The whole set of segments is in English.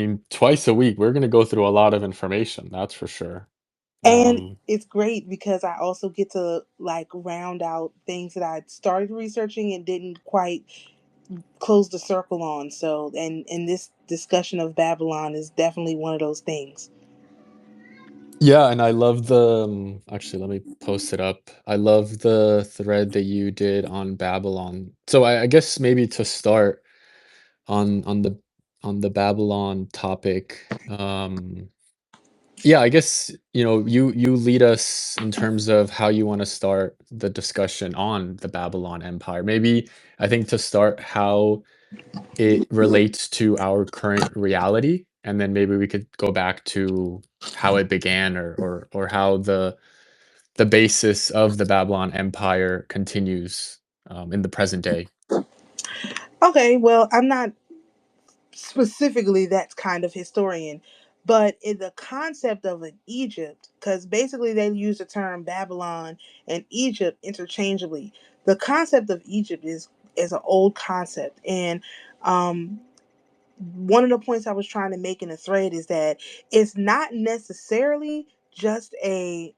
mean, twice a week, we're gonna go through a lot of information, that's for sure. And Um, it's great because I also get to like round out things that I started researching and didn't quite close the circle on. So, and this discussion of Babylon is definitely one of those things. yeah, and I love the, actually, let me post it up. I love the thread that you did on Babylon. So I guess maybe to start on the Babylon topic, yeah, I guess, you lead us in terms of how you wanna start the discussion on the Babylon Empire. Maybe I think to start how it relates to our current reality, and then maybe we could go back to how it began or how the basis of the Babylon Empire continues, in the present day. Okay, well, I'm not specifically that kind of historian, but in the concept of an Egypt, because basically they use the term Babylon and Egypt interchangeably. The concept of Egypt is an old concept, and um, one of the points I was trying to make in the thread is that it's not necessarily just a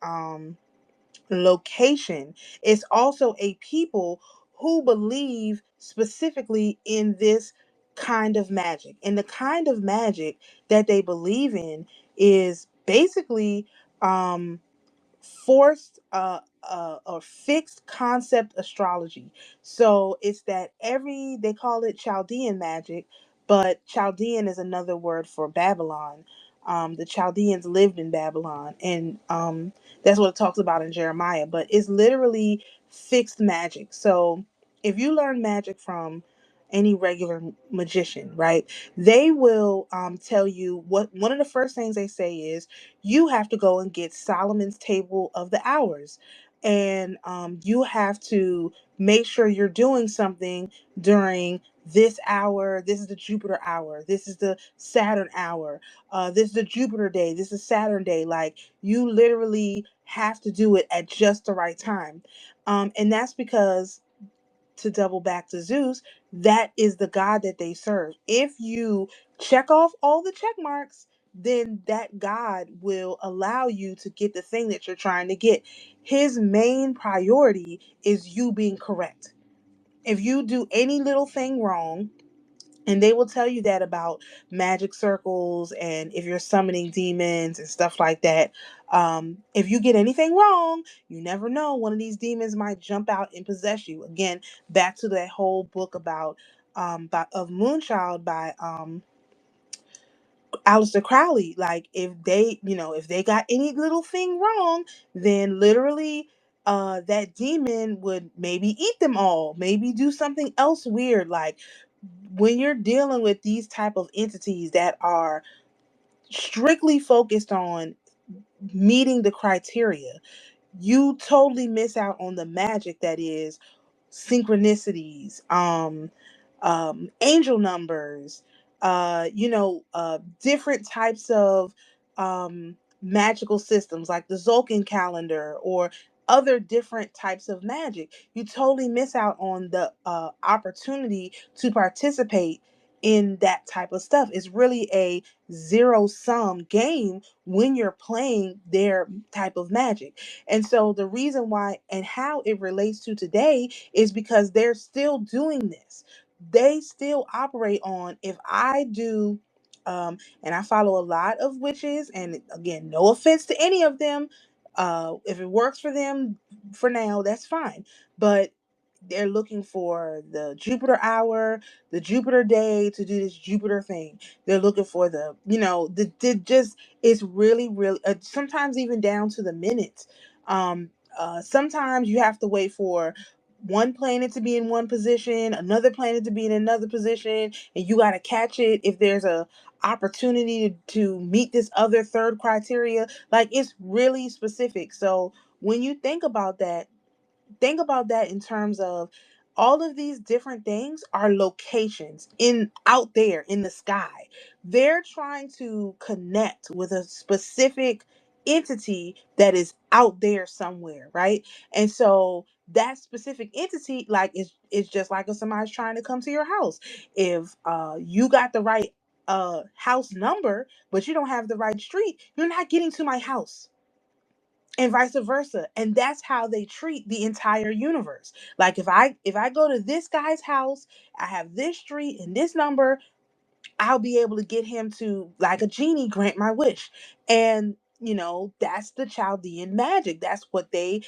location. It's also a people who believe specifically in this kind of magic. And the kind of magic that they believe in is basically um, forced or fixed concept astrology. So it's that they call it Chaldean magic, but Chaldean is another word for Babylon. The Chaldeans lived in Babylon, and that's what it talks about in Jeremiah. But it's literally fixed magic. So if you learn magic from any regular magician, right, they will tell you what one of the first things they say is you have to go and get Solomon's table of the hours. And you have to make sure you're doing something during this hour. This is the Jupiter hour. This is the Saturn hour. This is the Jupiter day. This is Saturn day. Like you literally have to do it at just the right time. And that's because, to double back to Zeus, that is the God that they serve. If you check off all the check marks, then that God will allow you to get the thing that you're trying to get. His main priority is you being correct. If you do any little thing wrong, and they will tell you that about magic circles and if you're summoning demons and stuff like that. If you get anything wrong, you never know. One of these demons might jump out and possess you. Again, back to that whole book about of Moonchild by Aleister Crowley. Like if they got any little thing wrong, then literally that demon would maybe eat them all, maybe do something else weird. Like when you're dealing with these type of entities that are strictly focused on meeting the criteria, you totally miss out on the magic that is synchronicities, angel numbers, different types of magical systems like the Zolkin calendar or other different types of magic. You totally miss out on the opportunity to participate in that type of stuff. It's really a zero sum game when you're playing their type of magic. And so the reason why and how it relates to today is because they're still doing this. They still operate on if I do and I follow a lot of witches, and again, no offense to any of them. If it works for them for now, that's fine. But they're looking for the Jupiter hour, the Jupiter day to do this Jupiter thing. They're looking for the just it's really, really sometimes even down to the minutes. Sometimes you have to wait for one planet to be in one position, another planet to be in another position, and you got to catch it if there's a opportunity to meet this other third criteria. Like it's really specific. So when you think about that in terms of all of these different things are locations in out there in the sky. They're trying to connect with a specific entity that is out there somewhere, right? And so that specific entity, like, is just like if somebody's trying to come to your house. If you got the right house number, but you don't have the right street, you're not getting to my house, and vice versa. And that's how they treat the entire universe. Like if I go to this guy's house, I have this street and this number, I'll be able to get him to, like a genie, grant my wish. And that's the Chaldean magic. That's what they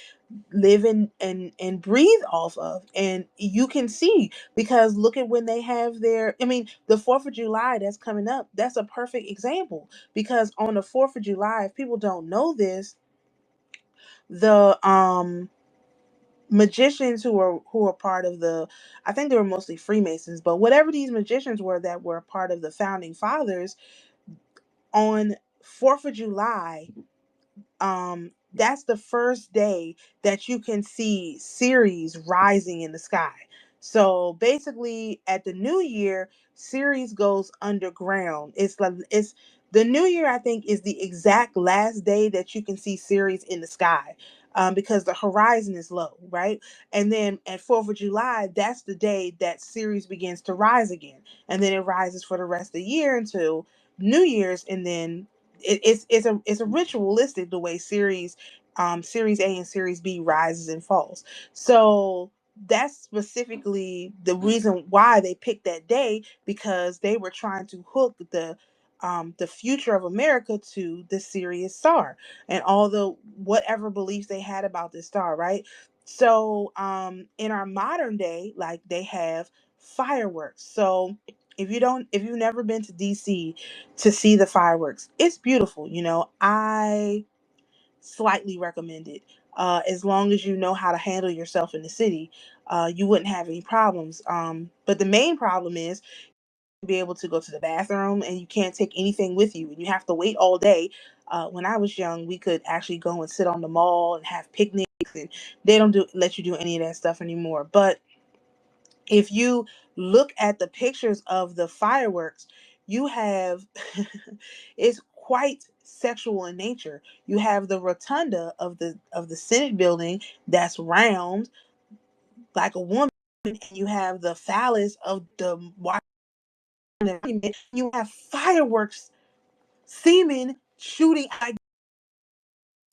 live and breathe off of. And you can see, because look at when they have their, I mean, the 4th of July that's coming up, that's a perfect example. Because on the 4th of July, if people don't know this, the magicians who are part of the, I think they were mostly Freemasons, but whatever these magicians were that were part of the founding fathers, on 4th of July, that's the first day that you can see Ceres rising in the sky. So basically at the new year, Ceres goes underground. It's the new year, I think, is the exact last day that you can see Ceres in the sky. Because the horizon is low, right? And then at 4th of July, that's the day that Ceres begins to rise again. And then it rises for the rest of the year until New Year's, and then it's a ritualistic the way Series A and Series B rises and falls. So that's specifically the reason why they picked that day, because they were trying to hook the future of America to the Sirius star and all the whatever beliefs they had about this star, right? So in our modern day, like, they have fireworks. So if you've never been to DC to see the fireworks, it's beautiful. I slightly recommend it. As long as you know how to handle yourself in the city, you wouldn't have any problems. But the main problem is be able to go to the bathroom, and you can't take anything with you, and you have to wait all day. When I was young, we could actually go and sit on the mall and have picnics, and they don't let you do any of that stuff anymore. But if you look at the pictures of the fireworks, you have it's quite sexual in nature. You have the rotunda of the Senate building that's round like a woman, and you have the phallus of the Washington Monument. You have fireworks, semen shooting.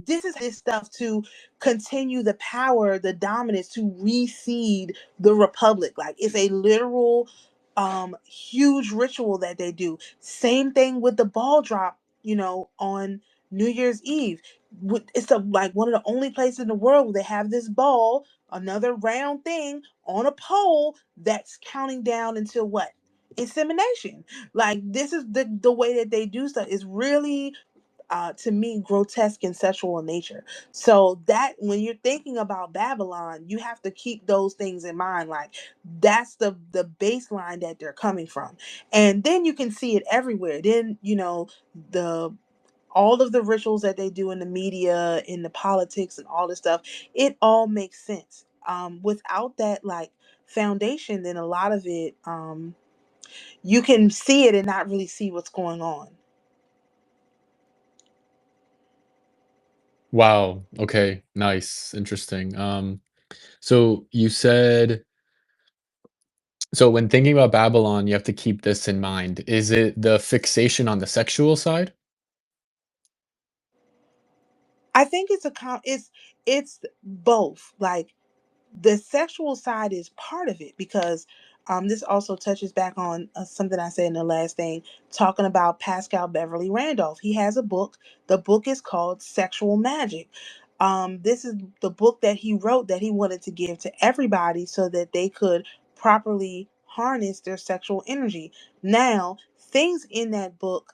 This is this stuff to continue the power, the dominance, to reseed the republic. Like, it's a literal huge ritual that they do. Same thing with the ball drop, on New Year's Eve. It's like one of the only places in the world where they have this ball, another round thing on a pole that's counting down until what? Insemination. Like, this is the way that they do stuff. Is really, to me, grotesque and sexual in nature. So that when you're thinking about Babylon, you have to keep those things in mind. Like, that's the baseline that they're coming from, and then you can see it everywhere. Then the all of the rituals that they do in the media, in the politics, and all this stuff, it all makes sense. Without that, like, foundation, then a lot of it, you can see it and not really see what's going on. Wow. Okay. Nice. Interesting. So you said, so when thinking about Babylon, you have to keep this in mind. Is it the fixation on the sexual side? I think it's both. Like, the sexual side is part of it, because this also touches back on something I said in the last thing, talking about Pascal Beverly Randolph. He has a book. The book is called Sexual Magic. This is the book that he wrote that he wanted to give to everybody so that they could properly harness their sexual energy. Now, things in that book,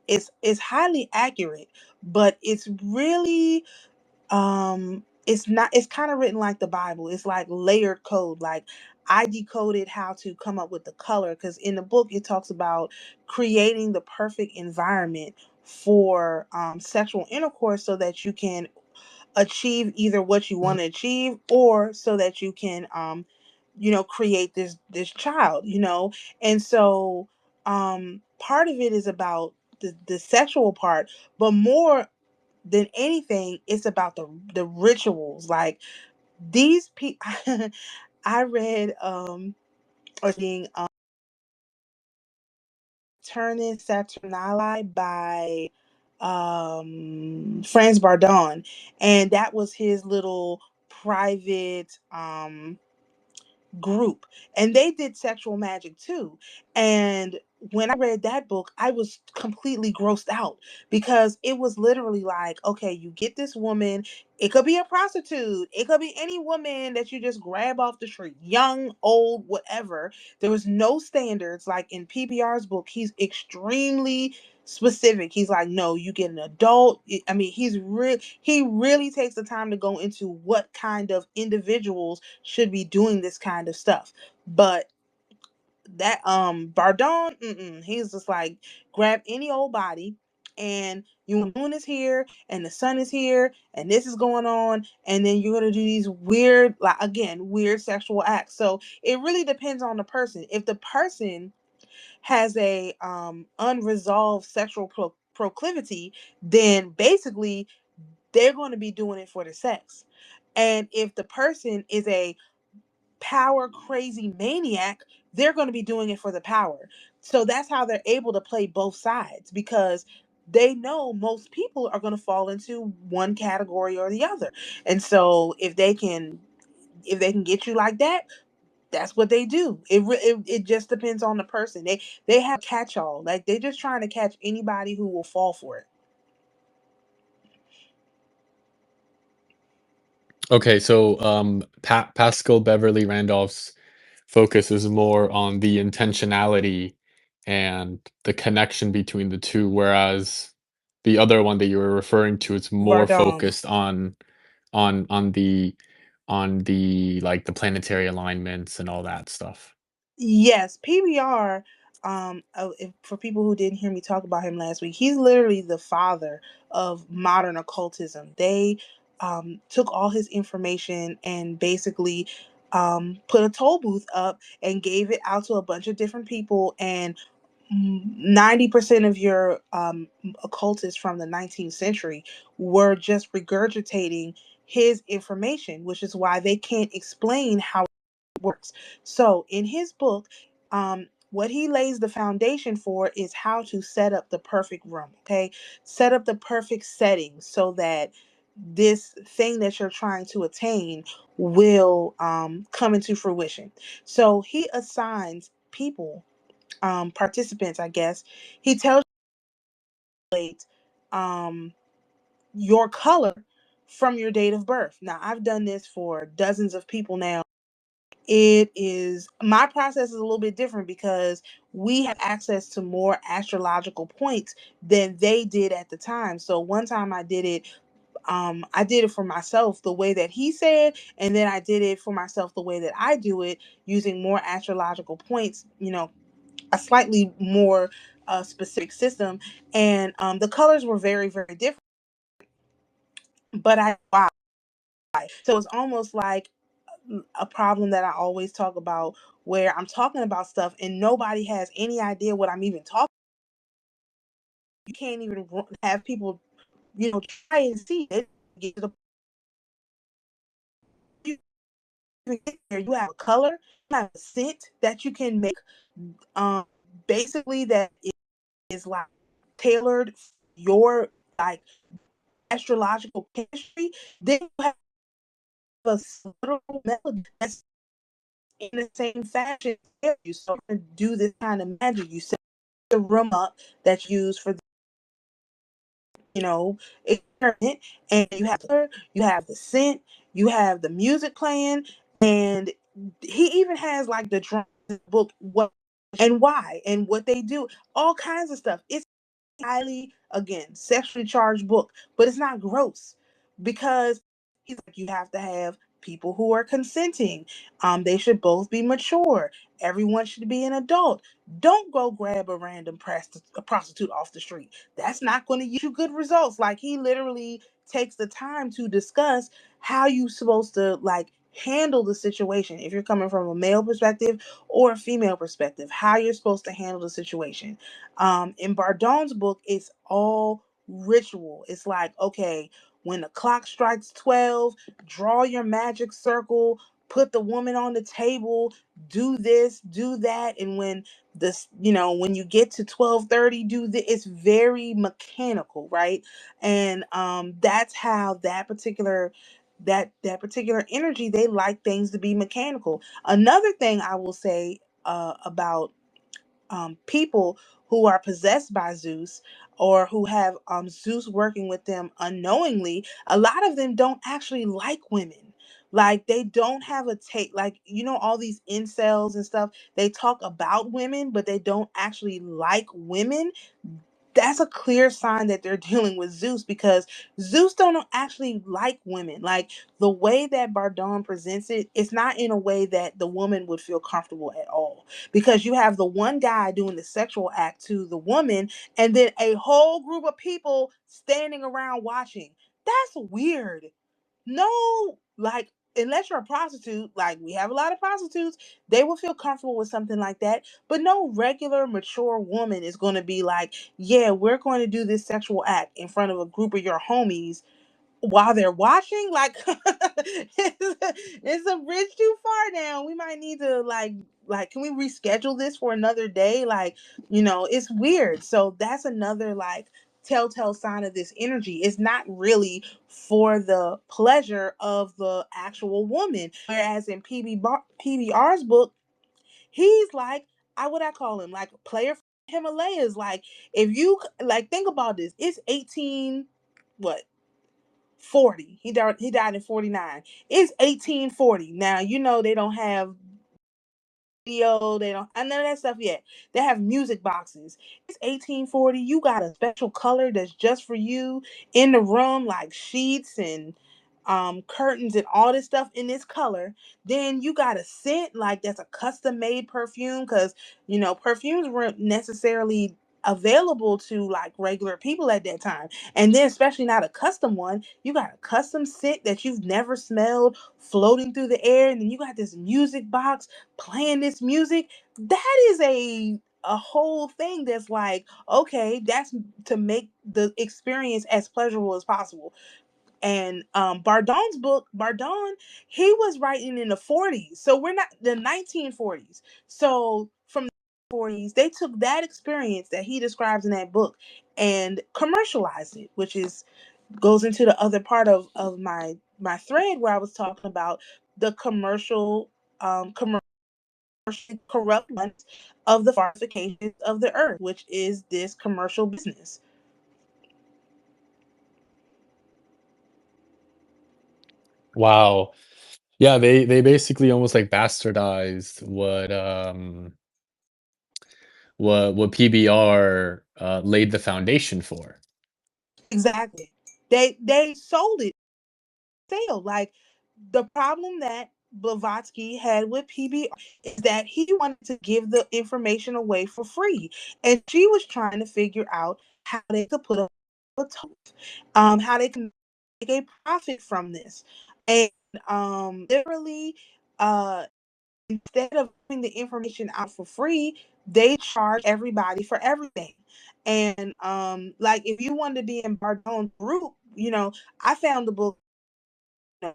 is highly accurate, but it's really, it's not, it's kind of written like the Bible. It's like layered code. Like, I decoded how to come up with the color, because in the book it talks about creating the perfect environment for sexual intercourse, so that you can achieve either what you want to achieve, or so that you can create this child. And so part of it is about the sexual part, but more than anything, it's about the rituals. Like, these people, I read or seeing Nocturnus Saturnali by Franz Bardon, and that was his little private group, and they did sexual magic too. And when I read that book, I was completely grossed out, because it was literally like, okay, you get this woman, it could be a prostitute, it could be any woman that you just grab off the street, young, old, whatever. There was no standards. Like in PBR's book, he's extremely specific. He's like, no, you get an adult. I mean, he really takes the time to go into what kind of individuals should be doing this kind of stuff. But that Bardon, he's just like, grab any old body, and you the moon is here and the sun is here and this is going on, and then you're gonna do these weird, like, again, weird sexual acts. So it really depends on the person. If the person has a unresolved sexual proclivity, then basically they're going to be doing it for the sex. And if the person is a power crazy maniac, they're going to be doing it for the power. So that's how they're able to play both sides, because they know most people are going to fall into one category or the other. And so if they can get you like that, that's what they do. It just depends on the person. They have catch all. Like, they're just trying to catch anybody who will fall for it. Okay, so Pascal Beverly Randolph's focus is more on the intentionality and the connection between the two, whereas the other one that you were referring to, it's more Bardon. focused on on the on the like the planetary alignments and all that stuff. Yes, PBR. For people who didn't hear me talk about him last week, he's literally the father of modern occultism. They took all his information and basically put a toll booth up and gave it out to a bunch of different people. And 90% of your occultists from the 19th century were just regurgitating his information, which is why they can't explain how works. So in his book, what he lays the foundation for is how to set up the perfect room. Okay, set up the perfect setting so that this thing that you're trying to attain will come into fruition. So he assigns people, participants, I guess. He tells you um, your color from your date of birth. Now, I've done this for dozens of people now. It is, my process is a little bit different because we have access to more astrological points than they did at the time. So one time I did it for myself the way that he said, and then I did it for myself the way that I do it, using more astrological points, a slightly more specific system. And the colors were very, very different, but wow. So it's almost like a problem that I always talk about, where I'm talking about stuff and nobody has any idea what I'm even talking. You can't even have people, try and see it. Get to the you get there. You have a color, you have a scent that you can make. Um, basically, that is like tailored for your, like, astrological chemistry. Then you have a literal melody that's in the same fashion. You start to do this kind of magic. You set the room up that's used for, you know experiment, and you have the scent, you have the music playing, and he even has like the drum book, what and why and what they do, all kinds of stuff. It's highly, again, sexually charged book, but it's not gross, because he's like, you have to have people who are consenting. They should both be mature. Everyone should be an adult. Don't go grab a random a prostitute off the street. That's not going to get you good results. Like, he literally takes the time to discuss how you supposed to, like, handle the situation, if you're coming from a male perspective or a female perspective, how you're supposed to handle the situation. In Bardon's book, it's all ritual. It's like, okay, when the clock strikes 12, draw your magic circle, put the woman on the table, do this, do that, and when this, when you get to 12:30, do this. It's very mechanical, right? And that's how that particular energy, they like things to be mechanical. Another thing I will say about people who are possessed by Zeus, or who have Zeus working with them unknowingly, a lot of them don't actually like women. Like, they don't have a take, like, all these incels and stuff, they talk about women, but they don't actually like women. That's a clear sign that they're dealing with Zeus, because Zeus don't actually like women. Like, the way that Bardon presents it, it's not in a way that the woman would feel comfortable at all. Because you have the one guy doing the sexual act to the woman, and then a whole group of people standing around watching. That's weird. No, like, unless you're a prostitute, like we have a lot of prostitutes, they will feel comfortable with something like that. But no regular mature woman is going to be like, yeah, we're going to do this sexual act in front of a group of your homies while they're watching. Like, it's a bridge too far now. We might need to, like, can we reschedule this for another day? Like, it's weird. So that's another, like, telltale sign of this energy. It's not really for the pleasure of the actual woman. Whereas in PBR's book, he's like, I would I call him like a player from Himalayas. Like, if you like, think about this, it's 18 what 40. He died in 49. It's 1840. Now, they don't have video, they don't none of that stuff yet. They have music boxes. It's 1840. You got a special color that's just for you in the room, like sheets and curtains and all this stuff in this color. Then you got a scent, like that's a custom made perfume, because perfumes weren't necessarily available to like regular people at that time. And then, especially not a custom one, you got a custom scent that you've never smelled floating through the air. And then you got this music box playing this music. That is a whole thing that's like, okay, that's to make the experience as pleasurable as possible. And Bardon's book, Bardon, he was writing in the 40s. So we're not the 1940s. So from the 40s, they took that experience that he describes in that book and commercialized it, which is goes into the other part of my thread, where I was talking about the commercial corrupt ones of the farsifications of the earth, which is this commercial business. Wow. Yeah, they basically almost like bastardized what PBR laid the foundation for. Exactly. They sold it sale. Like, the problem that Blavatsky had with PBR is that he wanted to give the information away for free, and she was trying to figure out how they could put up a toll, how they can make a profit from this, and literally, uh, instead of putting the information out for free, they charge everybody for everything. And like, if you wanted to be in Bardon's group, I found the book,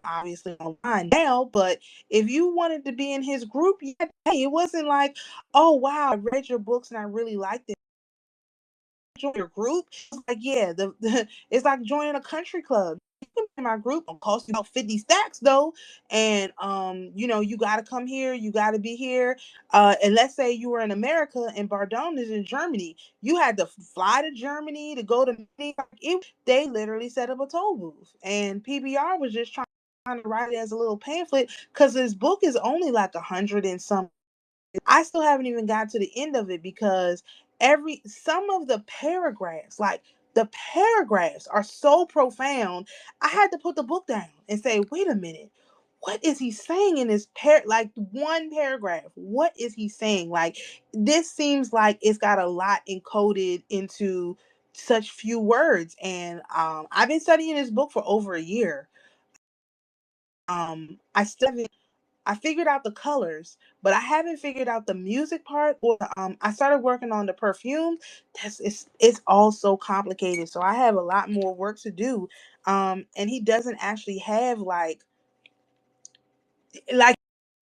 obviously online now, but if you wanted to be in his group, yeah, hey, it wasn't like, oh wow, I read your books and I really liked it. Join your group. It's like, yeah, it's like joining a country club. You can be in my group. It'll cost you about 50 stacks though. And you gotta come here, you gotta be here. And let's say you were in America and Bardon is in Germany. You had to fly to Germany to go to they literally set up a toll booth. And PBR was just trying to write it as a little pamphlet, because his book is only like 100 and some. I still haven't even got to the end of it, because some of the paragraphs, like the paragraphs are so profound. I had to put the book down and say, wait a minute, what is he saying in this like one paragraph? What is he saying? Like, this seems like it's got a lot encoded into such few words. And I've been studying this book for over a year. I still haven't I figured out the colors, but I haven't figured out the music part. Or I started working on the perfume. It's all so complicated. So I have a lot more work to do. And he doesn't actually have like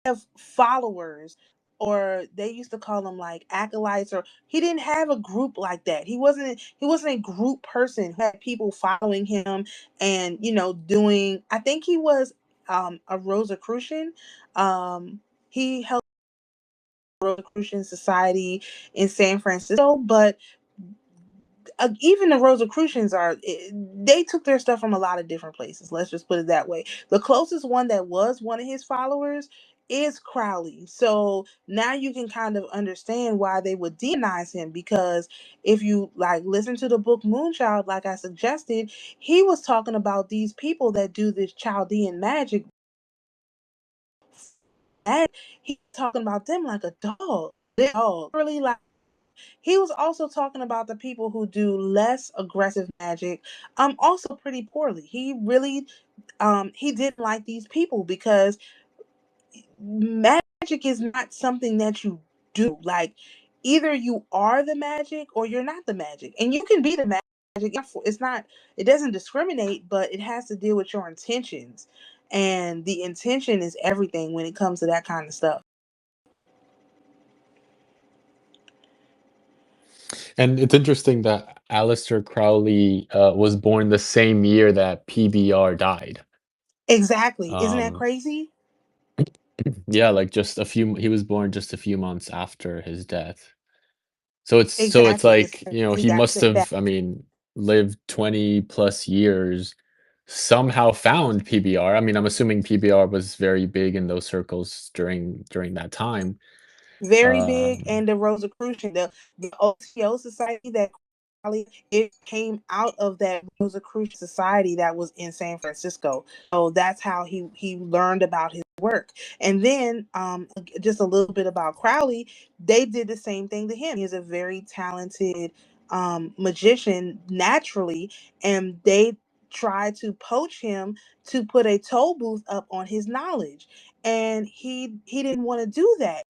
have followers, or they used to call them like acolytes, or he didn't have a group like that. He wasn't a group person who had people following him and doing. I think he was a Rosicrucian. He helped Rosicrucian Society in San Francisco, but even the Rosicrucians they took their stuff from a lot of different places. Let's just put it that way. The closest one that was one of his followers is Crowley. So now you can kind of understand why they would demonize him, because if you like listen to the book Moonchild, like I suggested, he was talking about these people that do this Chaldean magic. And he's talking about them like a dog. They're dog. Really, like, he was also talking about the people who do less aggressive magic, also pretty poorly. He really, he didn't like these people because magic is not something that you do. Like, either you are the magic or you're not the magic, and you can be the magic. It's not. It doesn't discriminate, but it has to deal with your intentions, and the intention is everything when it comes to that kind of stuff. And it's interesting that Aleister Crowley was born the same year that PBR died. Exactly. Isn't that Um, crazy? yeah, like he was born just a few months after his death. So it's Exactly. It's like, crazy he that must have, I mean, lived 20 plus years, somehow found PBR. I mean, I'm assuming PBR was very big in those circles during that time. very big. Um, And the Rosicrucian, the OTO society that probably it came out of that Rosicrucian society that was in San Francisco. So that's how he learned about his work. And then just a little bit about Crowley, they did the same thing to him. He's a very talented magician naturally, and they tried to poach him to put a toll booth up on his knowledge, and he didn't want to do that.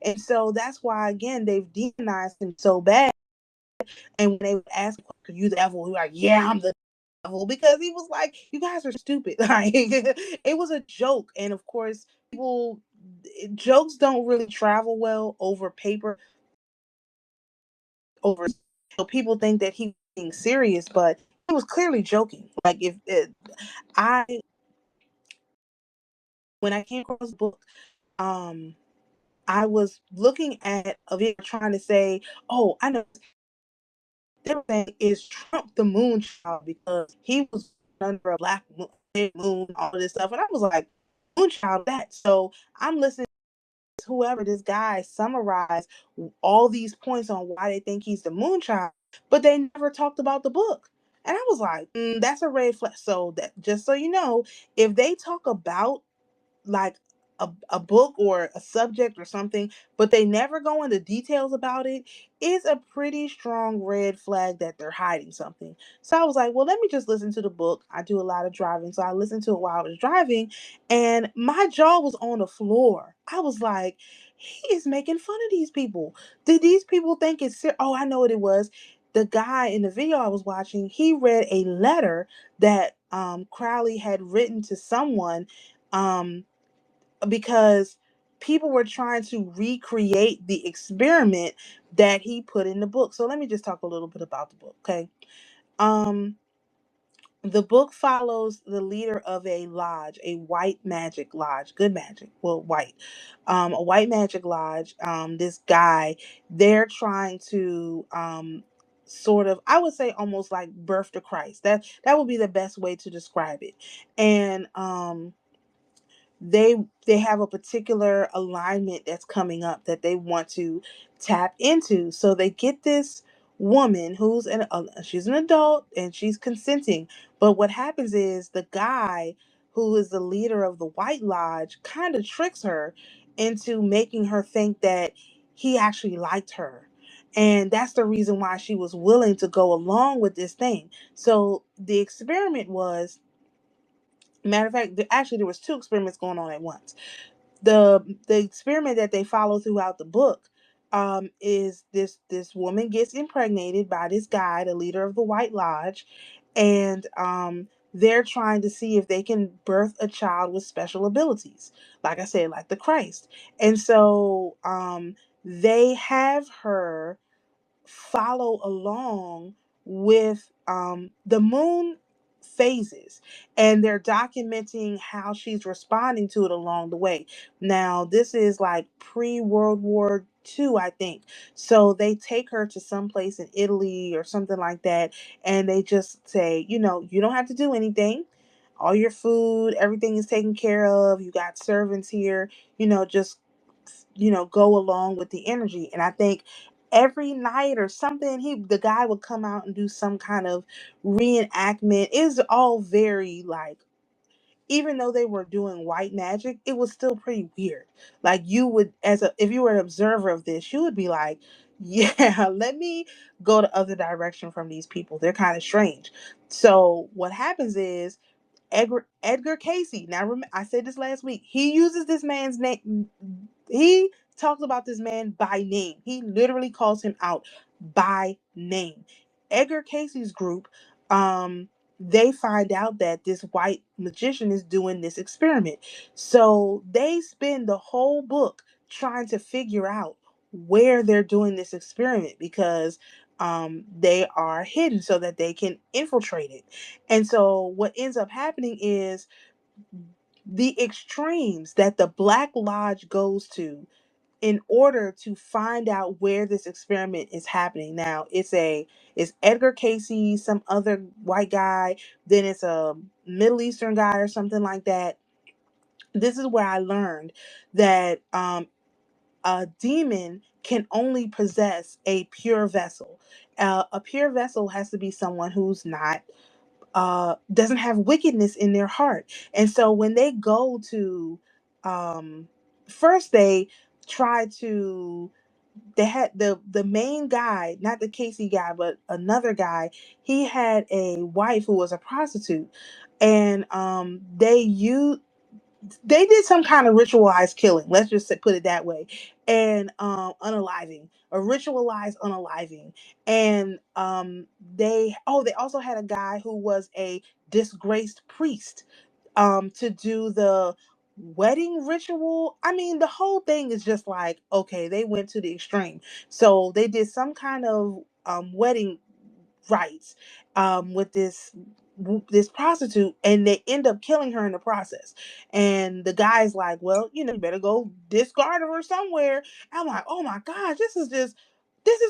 And so that's why again they've demonized him so bad. And when they would ask, "Are you the devil?" He was like, "Yeah, I'm the devil," because he was like, "You guys are stupid." Like, it was a joke, and of course, people jokes don't really travel well over paper. Over, so people think that he was being serious, but he was clearly joking. Like, if I when I came across the book, um, I was looking at a video trying to say, "Oh, I know they were saying is Trump the moon child because he was under a black moon, all of this stuff." And I was like, moon child that. So I'm listening to whoever this guy summarized all these points on why they think he's the moon child, but they never talked about the book. And I was like, that's a red flag. So that just so you know, if they talk about like a book or a subject or something, but they never go into details about it, is a pretty strong red flag that they're hiding something. So I was like, well, let me just listen to the book. I do a lot of driving, so I listened to it while I was driving, and my jaw was on the floor. I was like, he is making fun of these people. Did these people think it's oh, I know what it was. The guy in the video I was watching, he read a letter that Crowley had written to someone, um, because people were trying to recreate the experiment that he put in the book. So let me just talk a little bit about the book, okay? Um, the book follows the leader of a lodge, a white magic lodge, good magic, well, white, a white magic lodge. This guy, they're trying to sort of, I would say, almost like birth to Christ. That would be the best way to describe it. And they have a particular alignment that's coming up that they want to tap into. So they get this woman who's she's an adult and she's consenting. But what happens is the guy who is the leader of the White Lodge kind of tricks her into making her think that he actually liked her. And that's the reason why she was willing to go along with this thing. So the experiment was, matter of fact, actually there was two experiments going on at once. The experiment that they follow throughout the book, is this woman gets impregnated by this guy, the leader of the White Lodge, and they're trying to see if they can birth a child with special abilities, like I said, like the Christ. And so they have her follow along with the moon phases, and they're documenting how she's responding to it along the way. Now this is like pre-World War II, I think. So they take her to some place in Italy or something like that, and they just say, you don't have to do anything. All your food, everything is taken care of. You got servants here. Just go along with the energy. And I think every night or something, the guy would come out and do some kind of reenactment. It's all very like, even though they were doing white magic, it was still pretty weird. Like, you would, if you were an observer of this, you would be like, yeah, let me go the other direction from these people. They're kind of strange. So what happens is, Edgar Casey. Now, I said this last week. He uses this man's name. He talks about this man by name. He literally calls him out by name. Edgar Casey's group, they find out that this white magician is doing this experiment. So they spend the whole book trying to figure out where they're doing this experiment, because they are hidden so that they can infiltrate it. And so what ends up happening is, the extremes that the Black Lodge goes to in order to find out where this experiment is happening. Now, it's Edgar Casey, some other white guy, then it's a Middle Eastern guy or something like that. This is where I learned that a demon can only possess a pure vessel. A pure vessel has to be someone who's not doesn't have wickedness in their heart. And so when they go to, first they try to, they had the main guy, not the Casey guy, but another guy. He had a wife who was a prostitute, and they did some kind of ritualized killing. Let's just put it that way. And unaliving, a ritualized unaliving. And they also had a guy who was a disgraced priest to do the wedding ritual. I mean, the whole thing is just like, okay, they went to the extreme. So they did some kind of wedding rights with this prostitute, and they end up killing her in the process. And the guy's like, well, you better go discard her somewhere. I'm like, oh my gosh, this is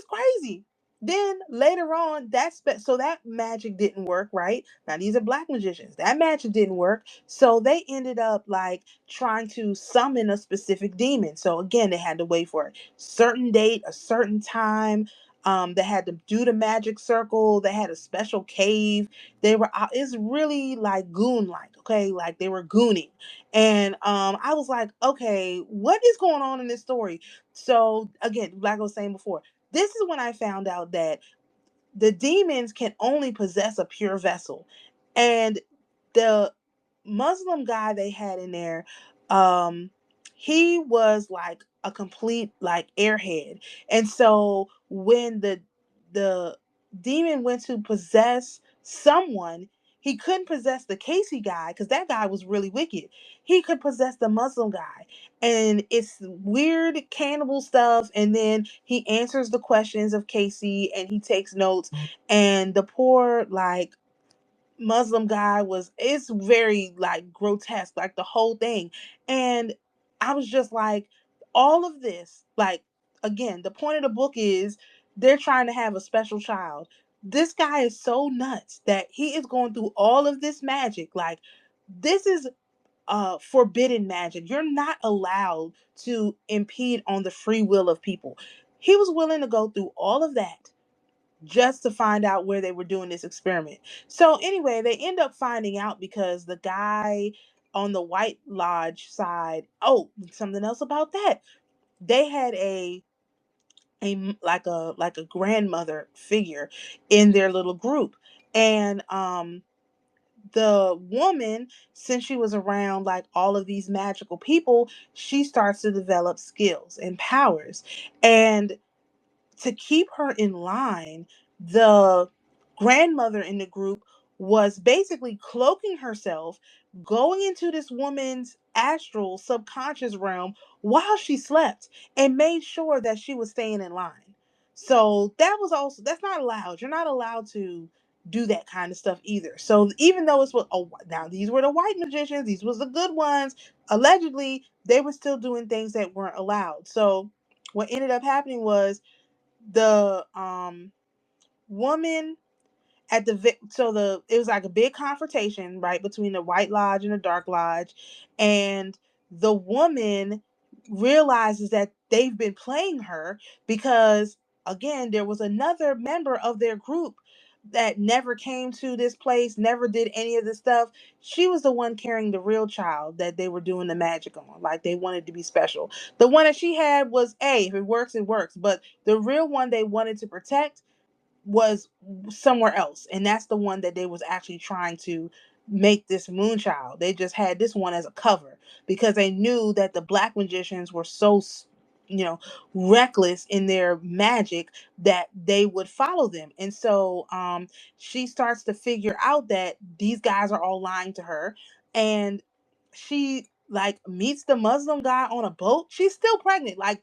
crazy. Then later on, so that magic didn't work, right? Now these are black magicians. That magic didn't work, so they ended up like trying to summon a specific demon. So again, they had to wait for a certain date, a certain time. They had to do the magic circle. They had a special cave. They were out. It's really like goon like, okay, like they were gooning. And I was like, okay, what is going on in this story? So again, like I was saying before, this is when I found out that the demons can only possess a pure vessel. And the Muslim guy they had in there, um, he was like a complete like airhead. And so when the demon went to possess someone, he couldn't possess the Casey guy because that guy was really wicked. He could possess the Muslim guy. And it's weird cannibal stuff. And then he answers the questions of Casey and he takes notes. And the poor like Muslim guy it's very like grotesque, like the whole thing. And I was just like, all of this, like, again, the point of the book is they're trying to have a special child. This guy is so nuts that he is going through all of this magic. Like, this is forbidden magic. You're not allowed to impede on the free will of people. He was willing to go through all of that just to find out where they were doing this experiment. So anyway, they end up finding out because the guy on the White Lodge side, oh, something else about that. They had a grandmother figure in their little group. And the woman, since she was around like all of these magical people, she starts to develop skills and powers. And to keep her in line, the grandmother in the group was basically cloaking herself, going into this woman's astral subconscious realm while she slept, and made sure that she was staying in line. So that was also, that's not allowed. You're not allowed to do that kind of stuff either. So even though it's what, oh, now these were the white magicians, these was the good ones. Allegedly, they were still doing things that weren't allowed. So what ended up happening was the woman at so the it was like a big confrontation right between the white lodge and the dark lodge, and the woman realizes that they've been playing her because again there was another member of their group that never came to this place, never did any of this stuff. She was the one carrying the real child that they were doing the magic on, like they wanted to be special. The one that she had was, hey, if it works it works, but the real one they wanted to protect was somewhere else, and that's the one that they was actually trying to make this moon child. They just had this one as a cover because they knew that the black magicians were so you know reckless in their magic that they would follow them. And so she starts to figure out that these guys are all lying to her, and she like meets the Muslim guy on a boat. She's still pregnant, like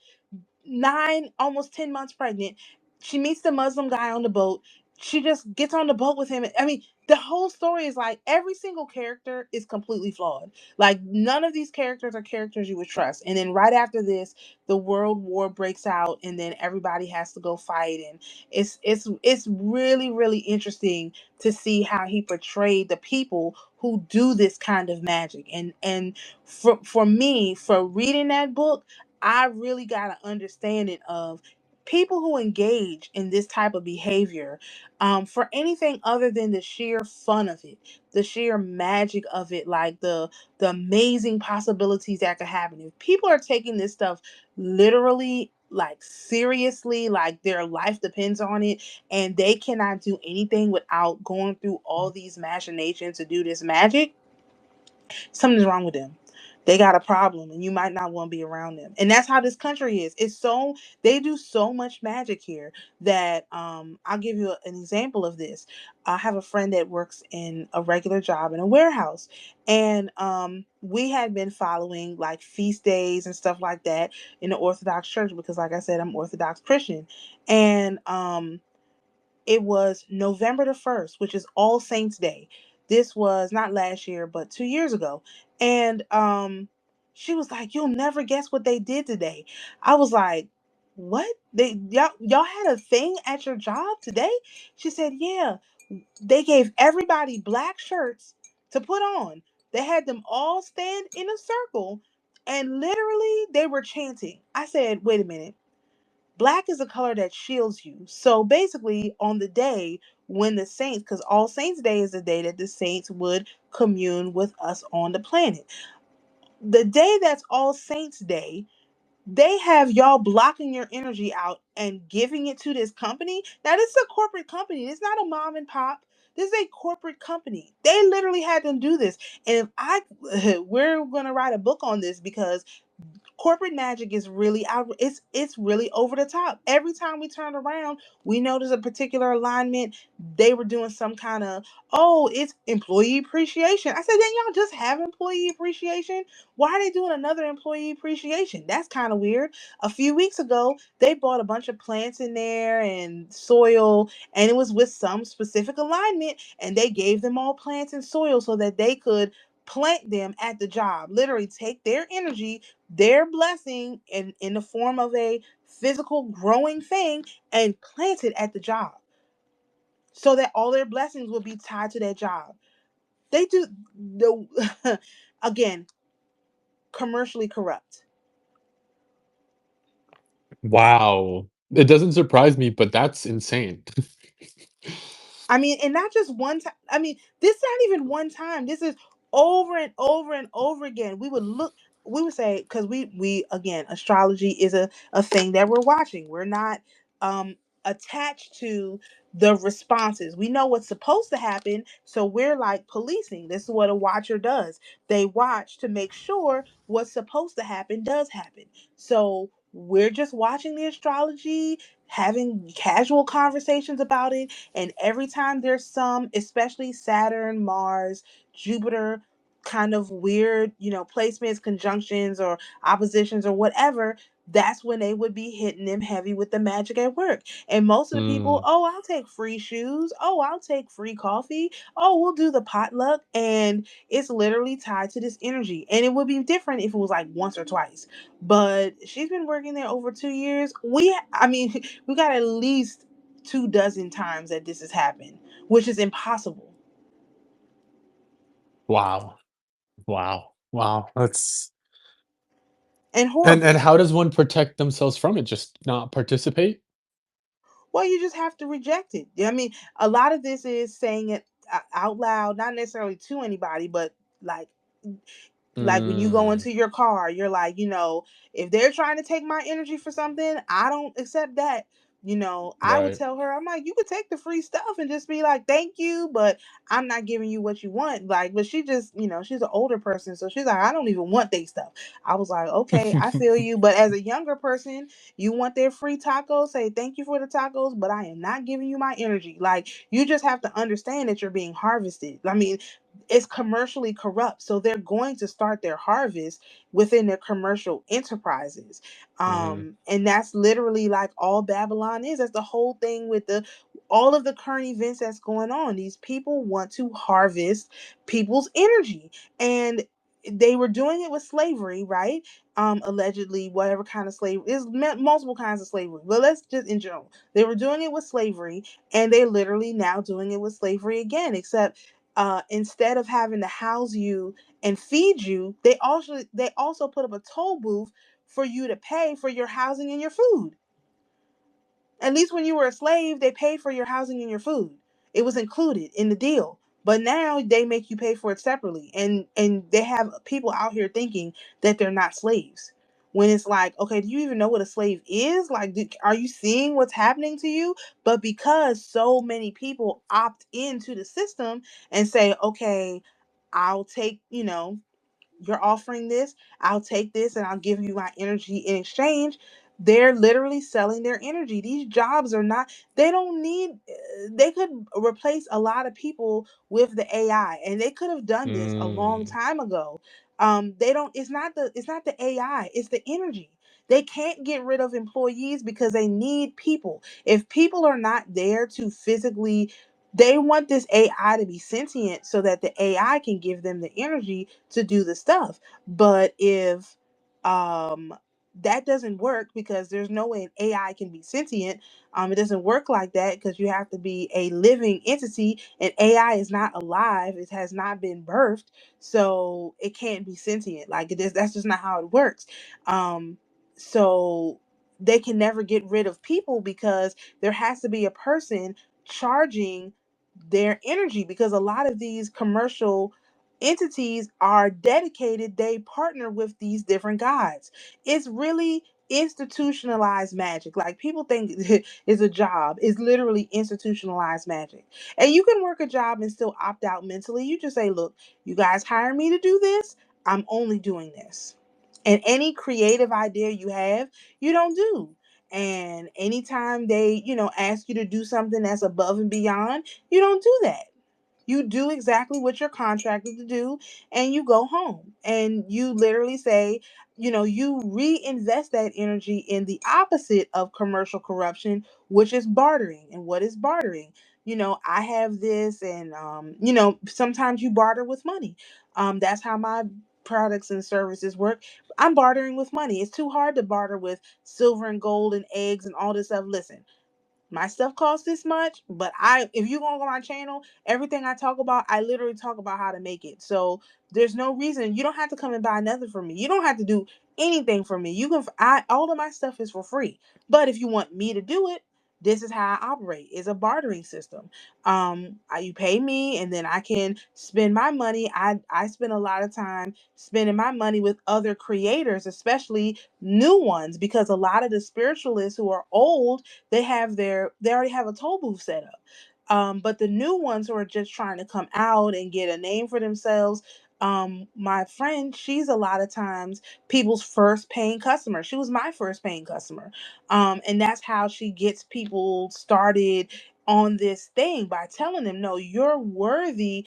9, almost 10 months pregnant. She meets the Muslim guy on the boat. She just gets on the boat with him. I mean, the whole story is like every single character is completely flawed. Like none of these characters are characters you would trust. And then right after this, the world war breaks out, and then everybody has to go fight. And it's really really interesting to see how he portrayed the people who do this kind of magic. And for me, for reading that book, I really got an understanding of people who engage in this type of behavior for anything other than the sheer fun of it, the sheer magic of it, like the amazing possibilities that could happen. If people are taking this stuff literally, like seriously, like their life depends on it, and they cannot do anything without going through all these machinations to do this magic, something's wrong with them. They got a problem, and you might not want to be around them. And that's how this country is. It's so, they do so much magic here that I'll give you an example of this. I have a friend that works in a regular job in a warehouse, and we had been following like feast days and stuff like that in the Orthodox Church because, like I said, I'm Orthodox Christian, and it was November the 1st, which is All Saints Day. This was not last year, but 2 years ago. And she was like, "You'll never guess what they did today." I was like, "What? Y'all had a thing at your job today?" She said, "Yeah. They gave everybody black shirts to put on. They had them all stand in a circle, and literally they were chanting." I said, "Wait a minute. Black is a color that shields you." So basically, on the day when the saints, because All Saints Day is the day that the saints would commune with us on the planet. The day that's All Saints Day, they have y'all blocking your energy out and giving it to this company. Now, this is a corporate company. It's not a mom and pop. This is a corporate company. They literally had them do this. And if I, we're gonna write a book on this because corporate magic is really out, it's really over the top. Every time we turn around, we notice a particular alignment. They were doing some kind of, oh, it's employee appreciation. I said, then y'all just have employee appreciation. Why are they doing another employee appreciation? That's kind of weird. A few weeks ago, they bought a bunch of plants in there and soil, and it was with some specific alignment, and they gave them all plants and soil so that they could plant them at the job, literally take their energy, their blessing in the form of a physical growing thing, and plant it at the job so that all their blessings will be tied to that job. They do the again, commercially corrupt. Wow. It doesn't surprise me, but that's insane. I mean, and not just one time. I mean, this is not even one time. This is over and over and over again. We would look, we would say, because we again, astrology is a thing that we're watching. We're not attached to the responses. We know what's supposed to happen, so we're like policing. This is what a watcher does. They watch to make sure what's supposed to happen does happen. So we're just watching the astrology, having casual conversations about it, and every time there's some, especially Saturn, Mars, Jupiter, kind of weird, placements, conjunctions, or oppositions, or whatever, that's when they would be hitting them heavy with the magic at work. And most of the people, Mm, oh, I'll take free shoes. Oh, I'll take free coffee. Oh, we'll do the potluck. And it's literally tied to this energy. And it would be different if it was like once or twice. But she's been working there over 2 years. I mean, we got at least 2 dozen times that this has happened, which is impossible wow. Wow. Wow. That's and and horrible. how does one protect themselves from it? Just not participate? Well, you just have to reject it. I mean, a lot of this is saying it out loud, not necessarily to anybody, but like when you go Mm, into your car, you're like, if they're trying to take my energy for something, I don't accept that. I would right. tell her, I'm like, you could take the free stuff and just be like, thank you, but I'm not giving you what you want. Like, but she just, she's an older person, so she's like, I don't even want their stuff. I was like, okay, I feel you. But as a younger person, you want their free tacos, say thank you for the tacos, but I am not giving you my energy. Like, you just have to understand that you're being harvested. I mean, it's commercially corrupt, so they're going to start their harvest within their commercial enterprises. Mhm. And that's literally like all Babylon is. That's the whole thing with the all of the current events that's going on. These people want to harvest people's energy, and they were doing it with slavery, right? Allegedly, whatever kind of slavery is, multiple kinds of slavery, but let's just in general, they were doing it with slavery, and they literally now doing it with slavery again, except instead of having to house you and feed you, they also put up a toll booth for you to pay for your housing and your food. At least when you were a slave, they paid for your housing and your food. It was included in the deal. But now they make you pay for it separately. And they have people out here thinking that they're not slaves. When it's like, okay, do you even know what a slave is? Like, are you seeing what's happening to you? But because so many people opt into the system and say, okay, I'll take, you're offering this, I'll take this and I'll give you my energy in exchange. They're literally selling their energy. These jobs are not, they don't need, they could replace a lot of people with the AI, and they could have done this a long Mm, time ago. They don't, it's not the AI, it's the energy. They can't get rid of employees because they need people. If people are not there to physically, they want this AI to be sentient so that the AI can give them the energy to do the stuff. But if um that doesn't work, because there's no way an AI can be sentient. It doesn't work like that, because you have to be a living entity, and AI is not alive. It has not been birthed, so it can't be sentient. Like it is, that's just not how it works. So they can never get rid of people, because there has to be a person charging their energy, because a lot of these commercial entities are dedicated, they partner with these different gods. It's really institutionalized magic. Like, people think it's a job. It's literally institutionalized magic. And you can work a job and still opt out mentally. You just say, look, you guys hire me to do this, I'm only doing this. And any creative idea you have, you don't do. And anytime they, ask you to do something that's above and beyond, you don't do that. You do exactly what you're contracted to do, and you go home. And you literally say, you reinvest that energy in the opposite of commercial corruption, which is bartering. And what is bartering? I have this, and sometimes you barter with money. That's how my products and services work. I'm bartering with money. It's too hard to barter with silver and gold and eggs and all this stuff. Listen, my stuff costs this much, but if you gonna go on my channel, everything I talk about, I literally talk about how to make it. So there's no reason, you don't have to come and buy nothing from me. You don't have to do anything for me. You can, all of my stuff is for free. But if you want me to do it, this is how I operate. It's a bartering system. You pay me, and then I can spend my money. I spend a lot of time spending my money with other creators, especially new ones, because a lot of the spiritualists who are old, they already have a toll booth set up. But the new ones who are just trying to come out and get a name for themselves, my friend, she's a lot of times people's first paying customer. She was my first paying customer. And that's how she gets people started on this thing, by telling them, no, you're worthy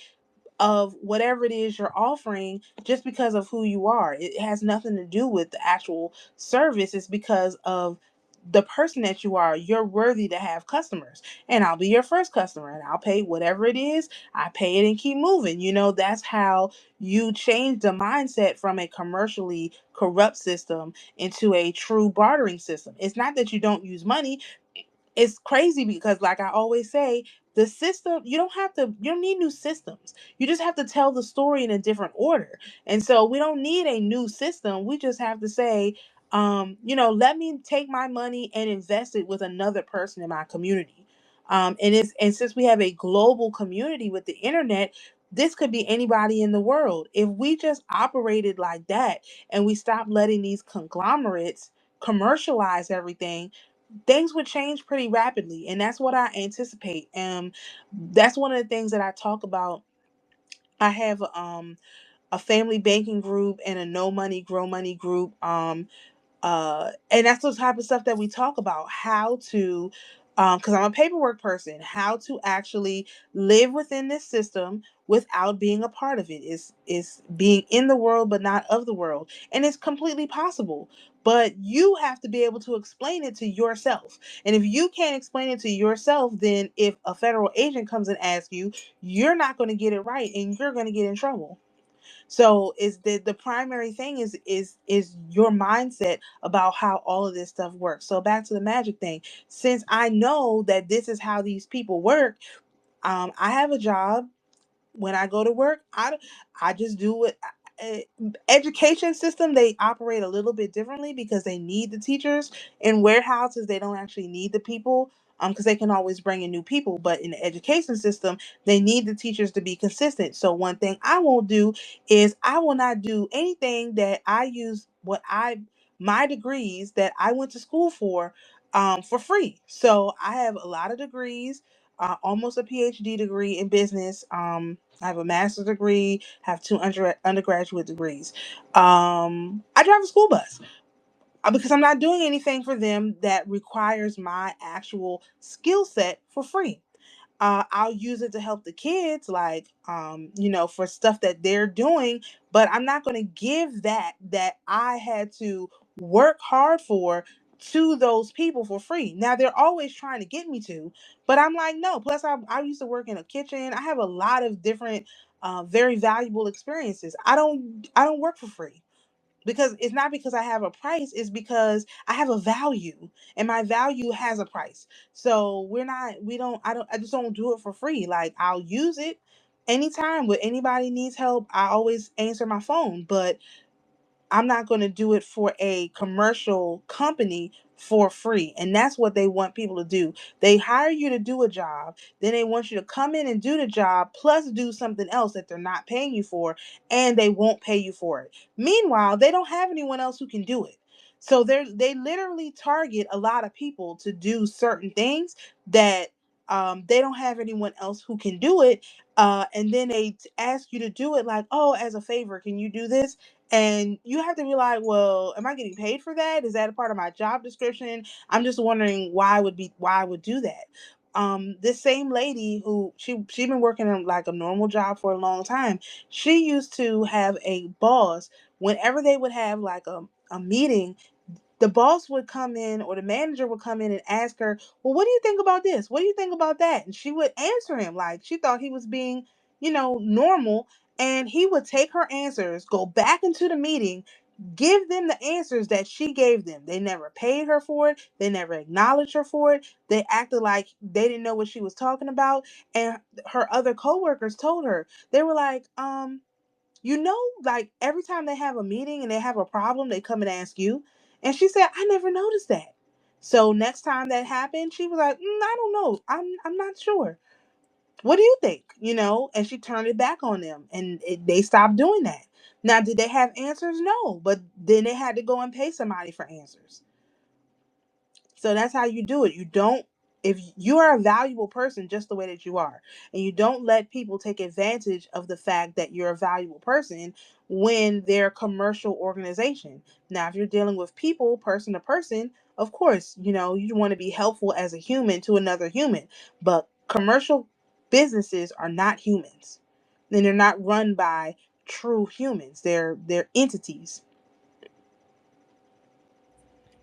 of whatever it is you're offering just because of who you are. It has nothing to do with the actual service. It's because of the person that you are. You're worthy to have customers. And I'll be your first customer, and I'll pay whatever it is. I pay it and keep moving. That's how you change the mindset from a commercially corrupt system into a true bartering system. It's not that you don't use money. It's crazy because, like I always say, the system, you don't need new systems. You just have to tell the story in a different order. And so we don't need a new system. We just have to say, let me take my money and invest it with another person in my community. And since we have a global community with the internet, this could be anybody in the world. If we just operated like that, and we stop letting these conglomerates commercialize everything, things would change pretty rapidly. And that's what I anticipate. That's one of the things that I talk about. I have a family banking group and a no money grow money group. And that's the type of stuff that we talk about, how to, because I'm a paperwork person, how to actually live within this system without being a part of it. Is being in the world but not of the world. And it's completely possible, but you have to be able to explain it to yourself. And if you can't explain it to yourself, then if a federal agent comes and asks you, you're not going to get it right, and you're going to get in trouble. So is the primary thing is your mindset about how all of this stuff works. So back to the magic thing. Since I know that this is how these people work, I have a job. When I go to work, I just do what uh, education system, they operate a little bit differently because they need the teachers. In warehouses, they don't actually need the people, because they can always bring in new people. But in the education system, they need the teachers to be consistent. So one thing I won't do is I will not do anything that I use my degrees that I went to school for free. So I have a lot of degrees, almost a PhD degree in business. I have a master's degree, have two undergraduate degrees. I drive a school bus, because I'm not doing anything for them that requires my actual skill set for free. I'll use it to help the kids, like, for stuff that they're doing, but I'm not going to give that I had to work hard for to those people for free. Now they're always trying to get me to, but I'm like, no. Plus, I used to work in a kitchen. I have a lot of different, very valuable experiences. I don't work for free, because it's not because I have a price, it's because I have a value, and my value has a price. So I just don't do it for free. Like, I'll use it anytime when anybody needs help. I always answer my phone, but I'm not going to do it for a commercial company for free. And that's what they want people to do. They hire you to do a job, then they want you to come in and do the job plus do something else that they're not paying you for, and they won't pay you for it. Meanwhile, they don't have anyone else who can do it. So they literally target a lot of people to do certain things that, they don't have anyone else who can do it. And then they ask you to do it, like, oh, as a favor, can you do this? And you have to be like, well, am I getting paid for that? Is that a part of my job description? I'm just wondering why I would do that. This same lady, who she been working on like a normal job for a long time. She used to have a boss. Whenever they would have like a meeting, the boss would come in, or the manager would come in and ask her, well, what do you think about this? What do you think about that? And she would answer him like she thought he was being, normal. And he would take her answers, go back into the meeting, give them the answers that she gave them. They never paid her for it. They never acknowledged her for it. They acted like they didn't know what she was talking about. And her other coworkers told her, they were like, like, every time they have a meeting and they have a problem, they come and ask you. And she said, I never noticed that. So next time that happened, she was like, I don't know. I'm not sure. What do you think? And she turned it back on them, and they stopped doing that. Now, did they have answers? No, but then they had to go and pay somebody for answers. So that's how you do it. You don't if you are a valuable person just the way that you are, and you don't let people take advantage of the fact that you're a valuable person when they're a commercial organization. Now, if you're dealing with people, person to person, of course, you want to be helpful as a human to another human. But commercial businesses are not humans. And they're not run by true humans. They're entities.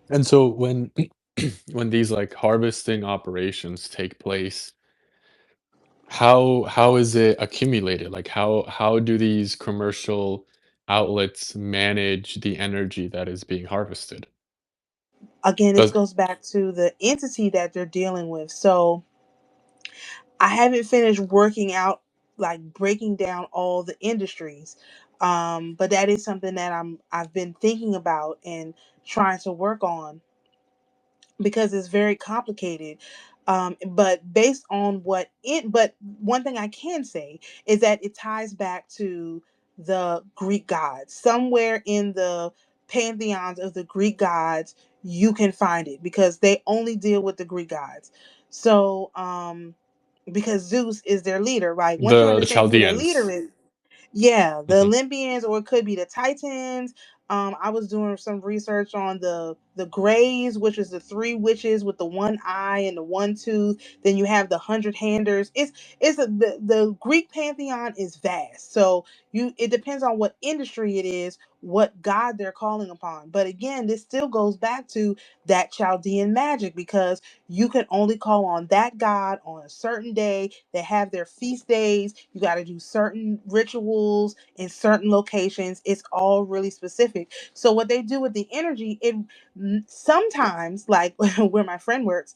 And so when when these like harvesting operations take place, how is it accumulated? Like how do these commercial outlets manage the energy that is being harvested? Again, this Does goes back to the entity that they're dealing with. So I haven't finished working out, like breaking down all the industries. But that is something that I've been thinking about and trying to work on, because it's very complicated. But based on but one thing I can say is that it ties back to the Greek gods. Somewhere in the pantheons of the Greek gods, you can find it, because they only deal with the Greek gods. So, because Zeus is their leader, right? Once you the understand who their leader Chaldeans? is, yeah, the Mhm. Olympians, or it could be the Titans. I was doing some research on the Greys, which is the three witches with the one eye and the one tooth. Then you have the hundred handers. The Greek pantheon is vast. So it depends on what industry it is, what god they're calling upon. But again, this still goes back to that Chaldean magic, because you can only call on that god on a certain day. They have their feast days. You got to do certain rituals in certain locations. It's all really specific. So what they do with the energy, it sometimes, like where my friend works,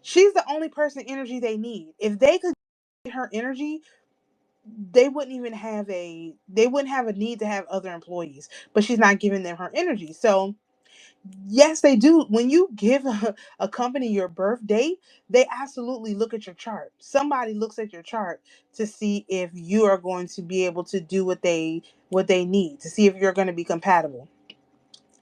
she's the only person energy they need. If they could get her energy, they wouldn't have a need to have other employees. But she's not giving them her energy. So yes, they do. When you give a company your birth date, they absolutely look at your chart. Somebody looks at your chart to see if you are going to be able to do what they need, to see if you're going to be compatible,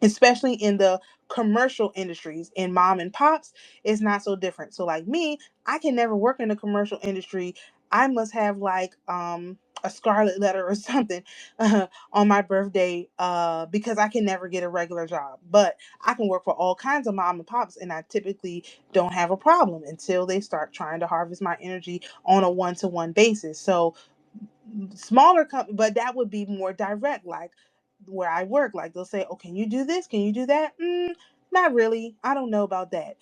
especially in the commercial industries. In mom and pops, it's not so different. So like me, I can never work in the commercial industry. I must have like a scarlet letter or something on my birthday, because I can never get a regular job. But I can work for all kinds of mom and pops, and I typically don't have a problem until they start trying to harvest my energy on a one-to-one basis. So smaller company, but that would be more direct, like where I work. Like they'll say, "Oh, can you do this? Can you do that?" Not really. I don't know about that.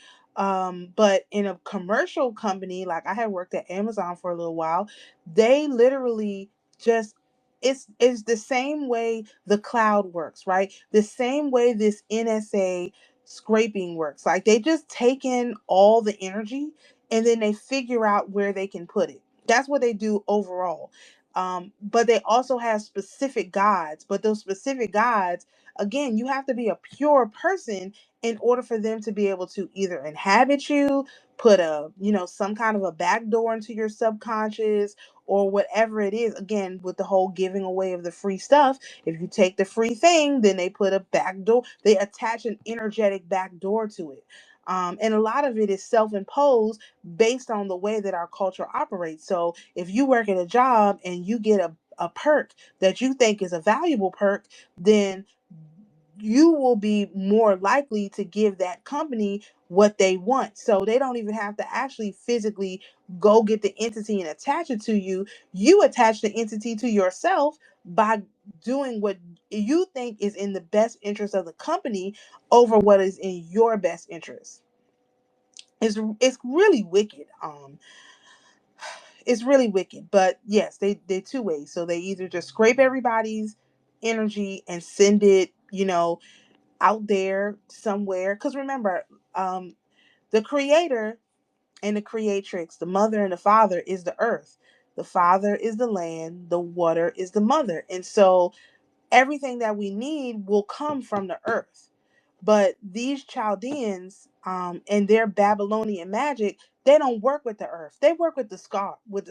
But in a commercial company, like I had worked at Amazon for a little while, they literally just it's the same way the cloud works, right? The same way this NSA scraping works. Like they just take in all the energy and then they figure out where they can put it. That's what they do overall. But they also have specific gods. But those specific gods, again, you have to be a pure person in order for them to be able to either inhabit you, put some kind of a back door into your subconscious, or whatever it is. Again, with the whole giving away of the free stuff, if you take the free thing, then they put a back door, they attach an energetic back door to it. And a lot of it is self-imposed based on the way that our culture operates. So if you work at a job and you get a perk that you think is a valuable perk, then you will be more likely to give that company what they want. So they don't even have to actually physically go get the entity and attach it to you. You attach the entity to yourself by doing what you think is in the best interest of the company over what is in your best interest. It's really wicked. It's really wicked. But yes, they two ways. So they either just scrape everybody's energy and send it, out there somewhere. Because remember, um, the creator and the creatrix, the mother and the father, is the earth. The father is the land. The water is the mother. And so everything that we need will come from the earth. But these Chaldeans, and their Babylonian magic, they don't work with the earth. They work with the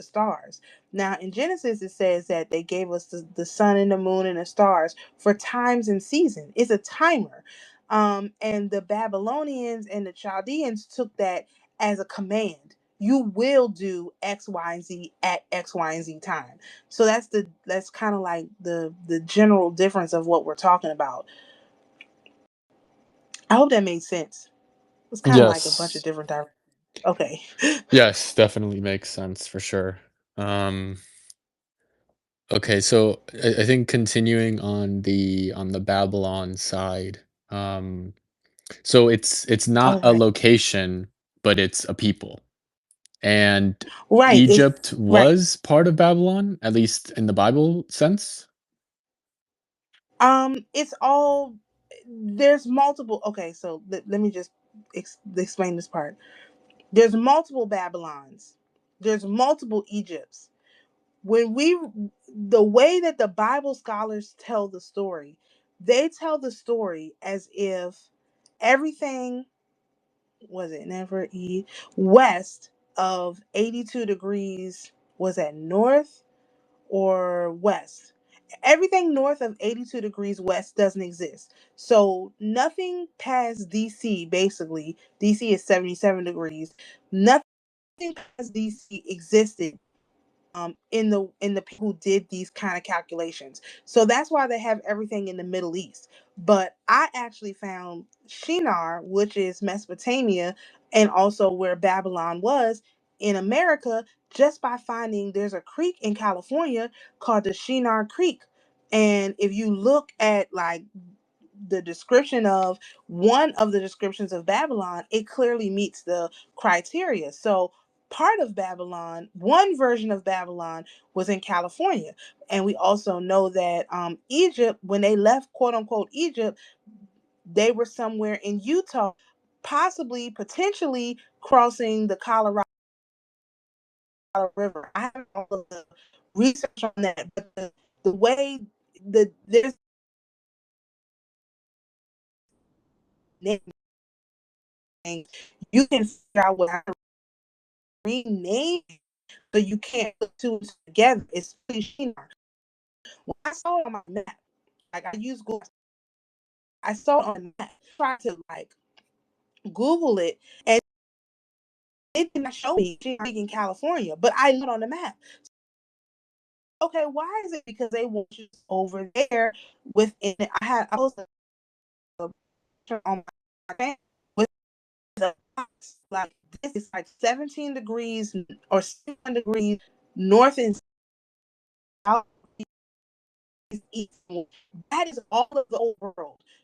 stars. Now in Genesis it says that they gave us the sun and the moon and the stars for times and seasons. It's a timer. And the Babylonians and the Chaldeans took that as a command. You will do X, Y, and Z at X, Y, and Z time. So that's kind of like the general difference of what we're talking about. I hope that made sense. It's kind of like a bunch of Yes. different directions. Okay. Yes, definitely makes sense for sure. Um, okay, so I think continuing on the Babylon side, um, so it's not a Okay. location, but it's a people. And Right. It's Egypt right. was part of Babylon, at least in the Bible sense? It's all there's multiple. Okay, so let me just explain this part. There's multiple Babylons. There's multiple Egypts. When we The way that the Bible scholars tell the story, they tell the story as if everything was it never west of 82 degrees was at north or west. Everything north of 82 degrees west doesn't exist. So nothing past DC, basically, DC is 77 degrees. Nothing past DC existed in the people who did these kind of calculations. So that's why they have everything in the Middle East. But I actually found Shinar, which is Mesopotamia, and also where Babylon was in America, just by finding there's a creek in California called the Shinar Creek. And if you look at like the description of one of the descriptions of Babylon, it clearly meets the criteria. So part of Babylon, one version of Babylon was in California. And we also know that Egypt, when they left quote unquote Egypt, they were somewhere in Utah, possibly, potentially crossing the Colorado River. I haven't all of the research on that, but the way there's names, you can figure out what I rename, so you can't put two and two together. It's pretty Shinar. When I saw it on my map, like I use Google, I saw it on the map, tried to like Google it, and it did not show me Shinar in California, but I looked on the map. Okay, why is it? Because they want you over there within it. I posted a picture on my family with the box. Like this is like 17 degrees or 7 degrees north and south east. That is all of the old world.